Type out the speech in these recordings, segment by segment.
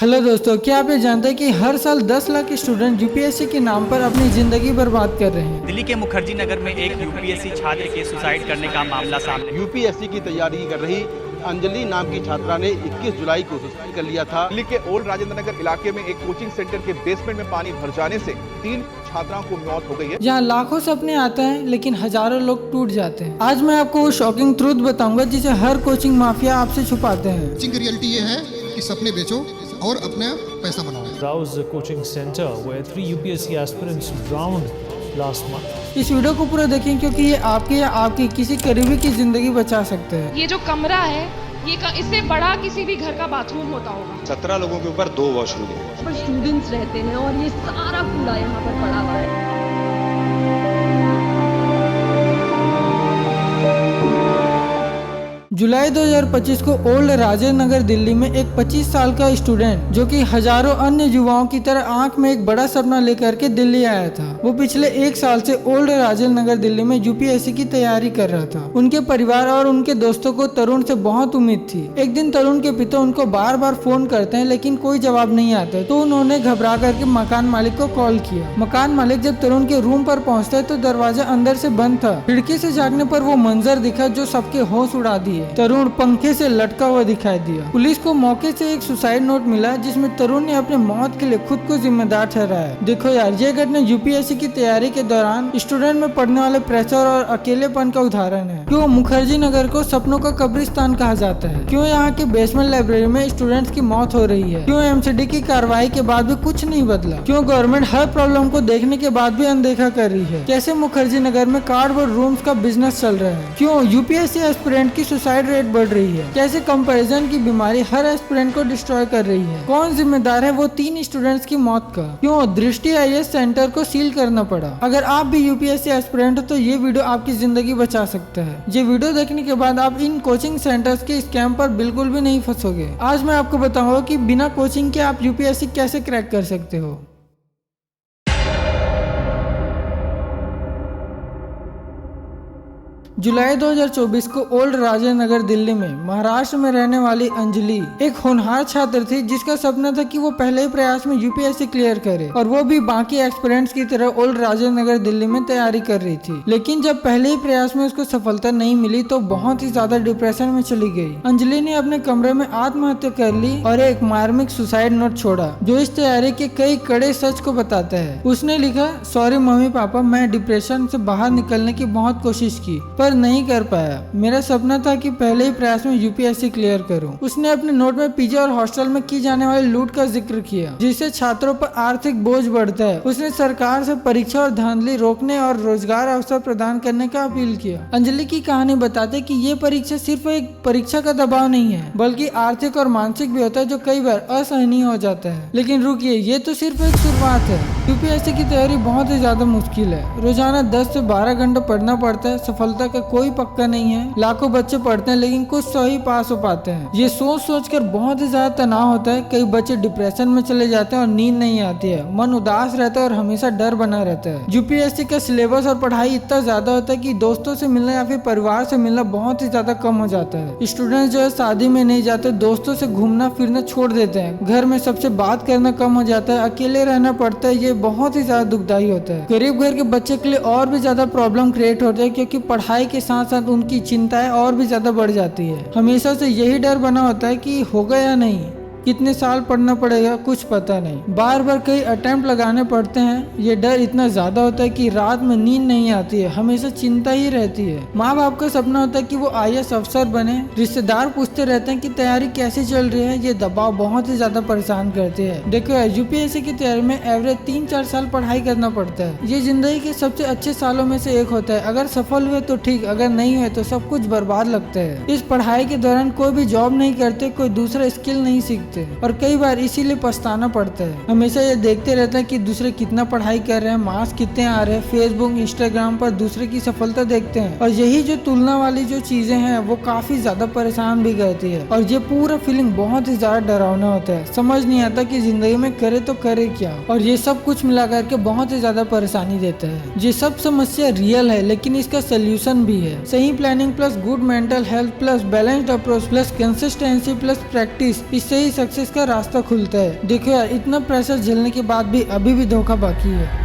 Hello दोस्तों, क्या आप ये जानते हैं कि हर साल 10 लाख स्टूडेंट यूपीएससी के नाम पर अपनी जिंदगी बर्बाद कर रहे हैं। दिल्ली के मुखर्जी नगर में एक यूपीएससी छात्र के सुसाइड करने का मामला सामने। यूपीएससी की तैयारी कर रही अंजलि नाम की छात्रा ने 21 जुलाई को सुसाइड कर लिया था। दिल्ली के ओल्ड राजेंद्र नगर इलाके में एक कोचिंग सेंटर के बेसमेंट में पानी भर जाने से 3 छात्राओं को मौत हो गई है। जहाँ लाखों सपने आते हैं लेकिन हजारों लोग टूट जाते हैं। आज मैं आपको वो शॉकिंग ट्रूथ बताऊंगा जिसे हर कोचिंग माफिया आपसे छुपाते हैं। कोचिंग की रियलिटी ये है कि सपने बेचो और अपना पैसा बनाओ। Rouse coaching center where 3 UPSC aspirants drowned last month. इस वीडियो को पूरा देखें क्योंकि ये आपके या आपकी किसी करीबी की जिंदगी बचा सकते हैं। ये जो कमरा है इससे बड़ा किसी भी घर का बाथरूम होता होगा। 17 लोगों के ऊपर 2 वॉशरूम है। पर स्टूडेंट्स रहते हैं और ये सारा कूड़ा यहाँ पर पड़ा हुआ है। जुलाई 2025 को ओल्ड राजेंद्र नगर दिल्ली में एक 25 साल का स्टूडेंट जो कि हजारों अन्य युवाओं की तरह आंख में एक बड़ा सपना लेकर के दिल्ली आया था। वो पिछले 1 साल से ओल्ड राजेंद्र नगर दिल्ली में यूपीएससी की तैयारी कर रहा था। उनके परिवार और उनके दोस्तों को तरुण से बहुत उम्मीद थी। एक दिन तरुण के पिता उनको बार बार फोन करते हैं लेकिन कोई जवाब नहीं आता, तो उन्होंने घबरा करके मकान मालिक को कॉल किया। मकान मालिक जब तरुण के रूम पर पहुँचते तो दरवाजा अंदर से बंद था। खिड़की से झांकने पर वो मंजर दिखा जो सबके होश उड़ा दिए। तरुण पंखे से लटका हुआ दिखाई दिया। पुलिस को मौके से एक सुसाइड नोट मिला जिसमें तरुण ने अपने मौत के लिए खुद को जिम्मेदार ठहराया। देखो यार, ये घटना यूपीएससी की तैयारी के दौरान स्टूडेंट में पड़ने वाले प्रेशर और अकेलेपन का उदाहरण है। क्यों मुखर्जी नगर को सपनों का कब्रिस्तान कहा जाता है? क्यों यहाँ के बेसमेंट लाइब्रेरी में स्टूडेंट्स की मौत हो रही है? क्यों एमसीडी की कार्रवाई के बाद भी कुछ नहीं बदला? क्यों गवर्नमेंट हर प्रॉब्लम को देखने के बाद भी अनदेखा कर रही है? कैसे मुखर्जी नगर में कार्डबोर्ड रूम्स का बिजनेस चल रहा है? क्यों यूपीएससी एस्पिरेंट की सुसाइड रेट बढ़ रही है? कैसे कंपैरिजन की बीमारी हर एस्पिरेंट को डिस्ट्रॉय कर रही है? कौन जिम्मेदार है वो 3 स्टूडेंट्स की मौत का? क्यों दृष्टि आईएएस सेंटर को सील करना पड़ा? अगर आप भी यूपीएससी एस्पिरेंट हो तो ये वीडियो आपकी जिंदगी बचा सकता है। ये वीडियो देखने के बाद आप इन कोचिंग सेंटर्स के स्कैम पर बिल्कुल भी नहीं फंसोगे। आज मैं आपको बताऊंगा कि बिना कोचिंग के आप यूपीएससी कैसे क्रैक कर सकते हो। जुलाई 2024 को ओल्ड राजेंद्र नगर दिल्ली में महाराष्ट्र में रहने वाली अंजलि एक होनहार छात्र थी जिसका सपना था कि वो पहले ही प्रयास में यूपीएससी क्लियर करे और वो भी बाकी एक्सपीरियंस की तरह ओल्ड राजेंद्र नगर दिल्ली में तैयारी कर रही थी। लेकिन जब पहले ही प्रयास में उसको सफलता नहीं मिली तो बहुत ही ज्यादा डिप्रेशन में चली गई। अंजलि ने अपने कमरे में आत्महत्या कर ली और एक मार्मिक सुसाइड नोट छोड़ा जो इस तैयारी के कई कड़े सच को बताता है। उसने लिखा, सॉरी मम्मी पापा, मैं डिप्रेशन से बाहर निकलने की बहुत कोशिश की पर नहीं कर पाया। मेरा सपना था कि पहले ही प्रयास में यूपीएससी क्लियर करूं। उसने अपने नोट में पीजी और हॉस्टल में की जाने वाली लूट का जिक्र किया जिससे छात्रों पर आर्थिक बोझ बढ़ता है। उसने सरकार से परीक्षा और धांधली रोकने और रोजगार अवसर प्रदान करने का अपील किया। अंजलि की कहानी बताते कि ये परीक्षा सिर्फ एक परीक्षा का दबाव नहीं है बल्कि आर्थिक और मानसिक भी होता है जो कई बार असहनीय हो जाता है। लेकिन रुकिए, ये तो सिर्फ एक शुरुआत है। यूपीएससी की तैयारी बहुत ही ज्यादा मुश्किल है। रोजाना 10 से 12 घंटे पढ़ना पड़ता है। सफलता का कोई पक्का नहीं है। लाखों बच्चे पढ़ते हैं लेकिन कुछ 100 ही पास हो पाते हैं। ये सोच सोच कर बहुत ही ज्यादा तनाव होता है। कई बच्चे डिप्रेशन में चले जाते हैं और नींद नहीं आती है। मन उदास रहता है और हमेशा डर बना रहता है। यूपीएससी का सिलेबस और पढ़ाई इतना ज्यादा होता है कि दोस्तों से मिलना या फिर परिवार से मिलना बहुत ही ज्यादा कम हो जाता है। स्टूडेंट्स जो है शादी में नहीं जाते, दोस्तों से घूमना फिरना छोड़ देते हैं। घर में सबसे बात करना कम हो जाता है। अकेले रहना पड़ता है। ये बहुत ही ज्यादा दुखदायी होता है। गरीब घर के बच्चे के लिए और भी ज्यादा प्रॉब्लम क्रिएट होता है क्योंकि पढ़ाई के साथ साथ उनकी चिंताएं और भी ज्यादा बढ़ जाती है। हमेशा से यही डर बना होता है कि होगा या नहीं, कितने साल पढ़ना पड़ेगा, कुछ पता नहीं। बार बार कई अटेम्प्ट लगाने पड़ते हैं। ये डर इतना ज्यादा होता है कि रात में नींद नहीं आती है। हमेशा चिंता ही रहती है। माँ बाप का सपना होता है कि वो आईएएस अफसर बने। रिश्तेदार पूछते रहते हैं कि तैयारी कैसे चल रही है। ये दबाव बहुत ही ज्यादा परेशान करते हैं। देखो यूपीएससी की तैयारी में एवरेज 3-4 साल पढ़ाई करना पड़ता है। ये जिंदगी के सबसे अच्छे सालों में से एक होता है। अगर सफल हुए तो ठीक, अगर नहीं हुए तो सब कुछ बर्बाद लगता है। इस पढ़ाई के दौरान कोई भी जॉब नहीं करते, कोई दूसरा स्किल नहीं सीखते और कई बार इसीलिए पछताना पड़ता है। हमेशा ये देखते रहते हैं कि दूसरे कितना पढ़ाई कर रहे हैं, मार्क्स कितने आ रहे हैं। फेसबुक इंस्टाग्राम पर दूसरे की सफलता देखते हैं और यही जो तुलना वाली जो चीजें हैं वो काफी ज्यादा परेशान भी करती है और ये पूरा फीलिंग बहुत ही ज्यादा डरावना होता है। समझ नहीं आता कि जिंदगी में करे तो करे क्या, और ये सब कुछ मिला करके बहुत ही ज्यादा परेशानी देता है। ये सब समस्या रियल है लेकिन इसका सोल्यूशन भी है। सही planning plus good mental health plus balanced approach plus consistency plus practice, इससे ही सक्सेस का रास्ता खुलता है। देखो यार, इतना प्रेशर झेलने के बाद भी अभी भी धोखा बाकी है।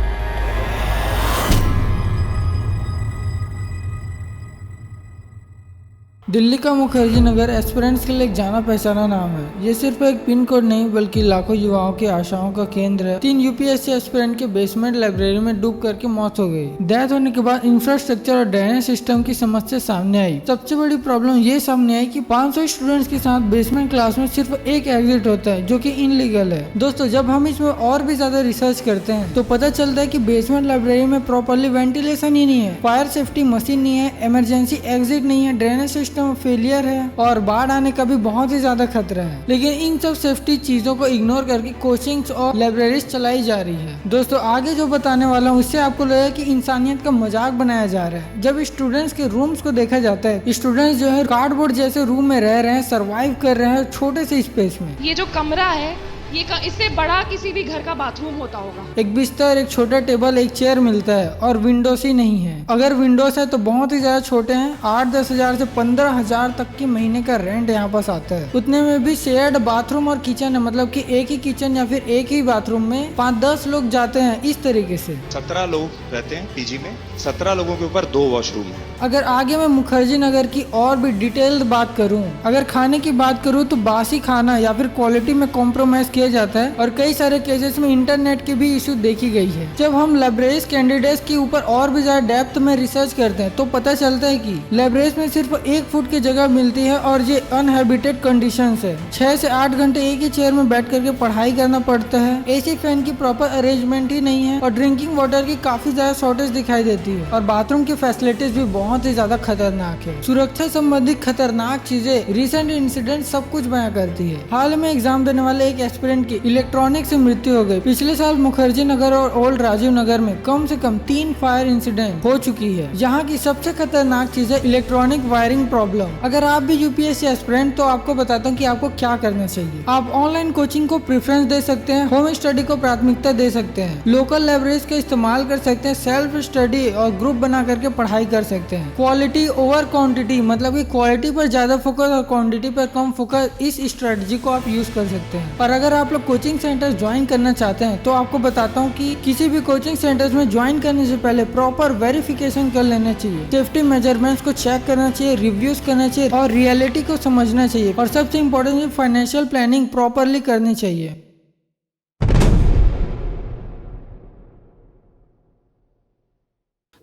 दिल्ली का मुखर्जी नगर एस्पिरेंट्स के लिए एक जाना पहचाना नाम है। ये सिर्फ एक पिन कोड नहीं बल्कि लाखों युवाओं की आशाओं का केंद्र है। 3 यूपीएससी एस्पिरेंट के बेसमेंट लाइब्रेरी में डूब करके मौत हो गई। डेथ होने के बाद इंफ्रास्ट्रक्चर और ड्रेनेज सिस्टम की समस्या सामने आई। सबसे बड़ी प्रॉब्लम ये सामने आई कि 500 स्टूडेंट्स के साथ बेसमेंट क्लास में सिर्फ एक एग्जिट होता है, जो कि इनलीगल है। दोस्तों, जब हम इसमें और भी ज्यादा रिसर्च करते हैं तो पता चलता है कि बेसमेंट लाइब्रेरी में प्रॉपरली वेंटिलेशन ही नहीं है, फायर सेफ्टी मशीन नहीं है, इमरजेंसी एग्जिट नहीं है, ड्रेनेज सिस्टम फेलियर है और बाढ़ आने का भी बहुत ही ज्यादा खतरा है। लेकिन इन सब सेफ्टी चीजों को इग्नोर करके कोचिंग्स और लाइब्रेरीज चलाई जा रही है। दोस्तों, आगे जो बताने वाला हूँ उससे आपको लगेगा कि इंसानियत का मजाक बनाया जा रहा है। जब स्टूडेंट्स के रूम्स को देखा जाता है, स्टूडेंट्स जो है कार्डबोर्ड जैसे रूम में रह रहे हैं, सर्वाइव कर रहे हैं छोटे से स्पेस में। ये जो कमरा है ये इससे बड़ा किसी भी घर का बाथरूम होता होगा। एक बिस्तर, एक छोटा टेबल, एक चेयर मिलता है और विंडोज ही नहीं है। अगर विंडोज है तो बहुत ही ज्यादा छोटे हैं। 8-10 हजार से 15 हजार तक की महीने का रेंट यहाँ पास आता है। उतने में भी शेयर्ड बाथरूम और किचन है, मतलब कि एक ही किचन या फिर एक ही बाथरूम में 5-10 लोग जाते हैं। इस तरीके से 17 लोग रहते हैं पीजी में, 17 लोगों के ऊपर 2 वॉशरूम है। अगर आगे मैं मुखर्जी नगर की और भी डिटेल्ड बात करूं, अगर खाने की बात करूं तो बासी खाना या फिर क्वालिटी में कॉम्प्रोमाइज किया जाता है और कई सारे केसेस में इंटरनेट की भी इशू देखी गई है। जब हम लाइब्रेरीज कैंडिडेट्स के ऊपर और भी ज्यादा डेप्थ में रिसर्च करते हैं तो पता चलता है कि लाइब्रेरीज में सिर्फ 1 फुट की जगह मिलती है और ये अनहैबिटेड कंडीशंस है। 6 से 8 घंटे एक ही चेयर में बैठ करके पढ़ाई करना पड़ता है। एसी फैन की प्रॉपर अरेंजमेंट ही नहीं है और ड्रिंकिंग वाटर की काफी ज्यादा शॉर्टेज दिखाई देती है और बाथरूम की फैसिलिटीज भी बहुत ही ज्यादा खतरनाक है। सुरक्षा संबंधी खतरनाक चीजें, रिसेंट इंसिडेंट सब कुछ बयां करती है। हाल में एग्जाम देने वाले एक एस्पिरेंट की इलेक्ट्रॉनिक से मृत्यु हो गई। पिछले साल मुखर्जी नगर और ओल्ड राजीव नगर में कम से कम 3 फायर इंसिडेंट हो चुकी है। यहाँ की सबसे खतरनाक चीज है इलेक्ट्रॉनिक वायरिंग प्रॉब्लम। अगर आप भी यूपीएससी एस्पिरेंट तो आपको बताता हूँ कि आपको क्या करना चाहिए। आप ऑनलाइन कोचिंग को प्रेफरेंस दे सकते हैं, होम स्टडी को प्राथमिकता दे सकते हैं, लोकल लाइब्रेरीज का इस्तेमाल कर सकते हैं, सेल्फ स्टडी और ग्रुप बना करके पढ़ाई कर सकते हैं। क्वालिटी ओवर क्वांटिटी, मतलब कि क्वालिटी पर ज्यादा फोकस और क्वांटिटी पर कम फोकस, इस स्ट्रेटजी को आप यूज कर सकते हैं। और अगर आप लोग कोचिंग सेंटर ज्वाइन करना चाहते हैं तो आपको बताता हूँ कि किसी भी कोचिंग सेंटर्स में ज्वाइन करने से पहले प्रॉपर वेरिफिकेशन कर लेना चाहिए, सेफ्टी मेजरमेंट्स को चेक करना चाहिए, रिव्यूज करना चाहिए और रियलिटी को समझना चाहिए और सबसे इम्पोर्टेंट फाइनेंशियल प्लानिंग प्रॉपरली करनी चाहिए।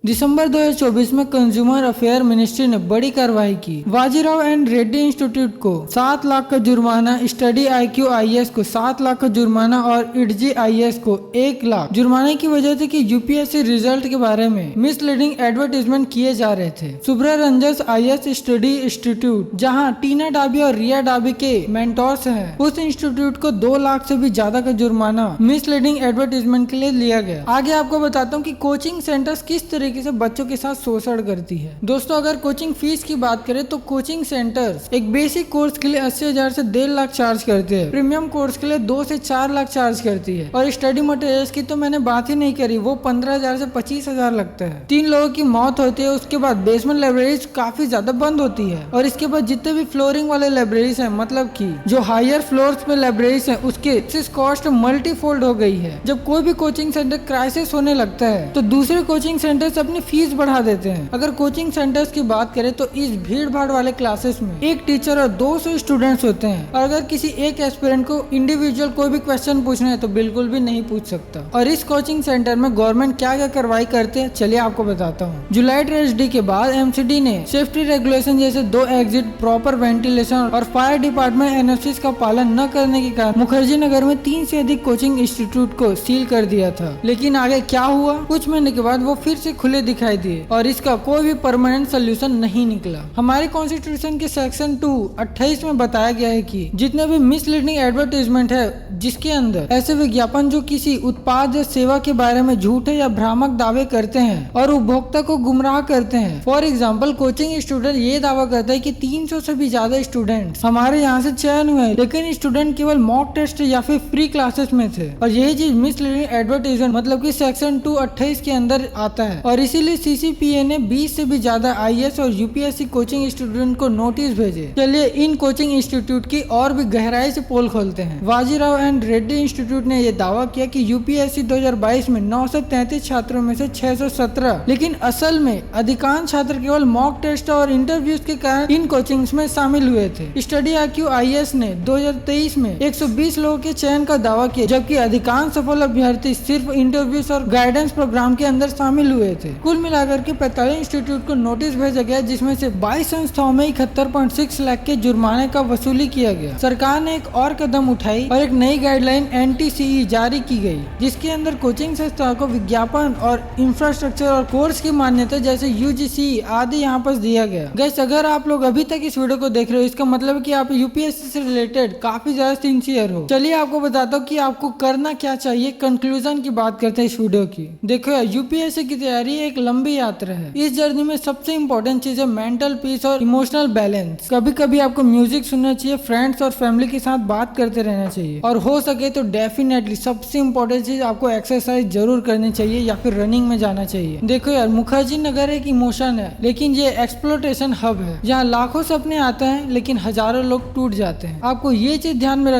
दिसंबर 2024 में कंज्यूमर अफेयर मिनिस्ट्री ने बड़ी कार्रवाई की। बाजीराव एंड रेड्डी इंस्टीट्यूट को 7 लाख का जुर्माना, स्टडी IQ IS को 7 लाख का जुर्माना और इडजी IS को 1 लाख जुर्माने की वजह थी कि यूपीएससी रिजल्ट के बारे में मिसलीडिंग एडवर्टीजमेंट किए जा रहे थे। सुब्रा रंजस IS स्टडी इंस्टीट्यूट, जहां टीना डाबी और रिया डाबी के मेंटोर्स हैं, उस इंस्टीट्यूट को 2 लाख से भी ज्यादा का जुर्माना मिसलीडिंग एडवर्टीजमेंट के लिए लिया गया। आगे आपको बताता हूँ कि कोचिंग सेंटर्स किस तरीके से बच्चों के साथ शोषण करती है। दोस्तों, अगर कोचिंग फीस की बात करें तो कोचिंग सेंटर्स एक बेसिक कोर्स के लिए 80,000 से 1.5 लाख चार्ज करते हैं, प्रीमियम कोर्स के लिए 2 से 4 लाख चार्ज करती है और स्टडी मटेरियल्स की तो मैंने बात ही नहीं करी, वो 15,000 से 25,000 लगता है। 3 लोगों की मौत होती है। उसके बाद बेसमेंट लाइब्रेरीज काफी ज्यादा बंद होती है और इसके बाद जितने भी फ्लोरिंग वाले लाइब्रेरीज है, मतलब की जो हायर फ्लोर्स पे लाइब्रेरीज है, उसके कॉस्ट मल्टीफोल्ड हो गई है। जब कोई भी कोचिंग सेंटर क्राइसिस होने लगता है तो दूसरे कोचिंग सेंटर अपनी फीस बढ़ा देते हैं। अगर कोचिंग सेंटर्स की बात करें तो इस भीड़ भाड़ वाले क्लासेस में एक टीचर और 200 स्टूडेंट्स होते हैं और अगर किसी एक एस्पिरेंट को इंडिविजुअल कोई भी क्वेश्चन पूछना है तो बिल्कुल भी नहीं पूछ सकता। और इस कोचिंग सेंटर में गवर्नमेंट क्या क्या कार्रवाई करते हैं, चलिए आपको बताता हूँ। जुलाई ट्रेजेडी के बाद MCD ने सेफ्टी रेगुलेशन जैसे 2 एग्जिट, प्रॉपर वेंटिलेशन और फायर डिपार्टमेंट NOCs का पालन न करने के कारण मुखर्जी नगर में 3 से अधिक कोचिंग इंस्टीट्यूट को सील कर दिया था। लेकिन आगे क्या हुआ, कुछ महीने के बाद वो फिर से खुले दिखाई दिए और इसका कोई भी परमानेंट सोल्यूशन नहीं निकला। हमारे कॉन्स्टिट्यूशन के सेक्शन 228 में बताया गया है कि जितने भी मिसलीडिंग एडवर्टाइजमेंट है जिसके अंदर ऐसे विज्ञापन जो किसी उत्पाद या सेवा के बारे में झूठे या भ्रामक दावे करते हैं और उपभोक्ता को गुमराह करते हैं। फॉर एग्जाम्पल, कोचिंग स्टूडेंट ये दावा करता है कि 300 से भी ज्यादा स्टूडेंट हमारे यहाँ से चयन हुए, लेकिन स्टूडेंट केवल मॉक टेस्ट या फिर फ्री क्लासेस में थे और यही चीज मिसलीडिंग एडवर्टाइजमेंट मतलब कि सेक्शन 228 के अंदर आता है और और इसीलिए CCPA ने 20 से भी ज्यादा IAS और UPSC कोचिंग स्टूडेंट को नोटिस भेजे। चलिए इन कोचिंग इंस्टीट्यूट की और भी गहराई से पोल खोलते हैं। बाजीराव एंड रेड्डी इंस्टीट्यूट ने यह दावा किया कि UPSC 2022 में 933 छात्रों में से 617, लेकिन असल में अधिकांश छात्र केवल मॉक टेस्ट और इंटरव्यूज के कारण इन कोचिंग्स में शामिल हुए थे। स्टडी IQ IAS ने 2023 में 120 लोगों के चयन का दावा किया, जबकि अधिकांश सफल अभ्यर्थी सिर्फ इंटरव्यूज और गाइडेंस प्रोग्राम के अंदर शामिल हुए थे। कुल मिलाकर के 45 इंस्टीट्यूट को नोटिस भेजा गया, जिसमें से 22 संस्थाओं में 71.6 लाख के जुर्माने का वसूली किया गया। सरकार ने एक और कदम उठाई और एक नई गाइडलाइन NTCE जारी की गई, जिसके अंदर कोचिंग संस्थाओं को विज्ञापन और इंफ्रास्ट्रक्चर और कोर्स की मान्यता जैसे UGC आदि यहाँ पर दिया गया। गाइस, अगर आप लोग अभी तक इस वीडियो को देख रहे हो, इसका मतलब है कि आप UPSC से रिलेटेड काफी ज्यादा सिंसियर हो। चलिए आपको बताता हूँ कि आपको करना क्या चाहिए। कंक्लूजन की बात करते हैं इस वीडियो की। देखो यार, UPSC की तैयारी एक लंबी यात्रा है। इस जर्नी में सबसे इम्पोर्टेंट चीज है मेंटल पीस और इमोशनल बैलेंस। कभी कभी आपको म्यूजिक सुनना चाहिए, फ्रेंड्स और फैमिली के साथ बात करते रहना चाहिए, और हो सके तो डेफिनेटली सबसे इम्पोर्टेंट चीज आपको एक्सरसाइज जरूर करनी चाहिए या फिर रनिंग में जाना चाहिए। देखो यार, मुखर्जी नगर एक इमोशन है, लेकिन ये एक्सप्लोटेशन हब है, जहाँ लाखों सपने आते हैं लेकिन हजारों लोग टूट जाते हैं। आपको ये चीज ध्यान में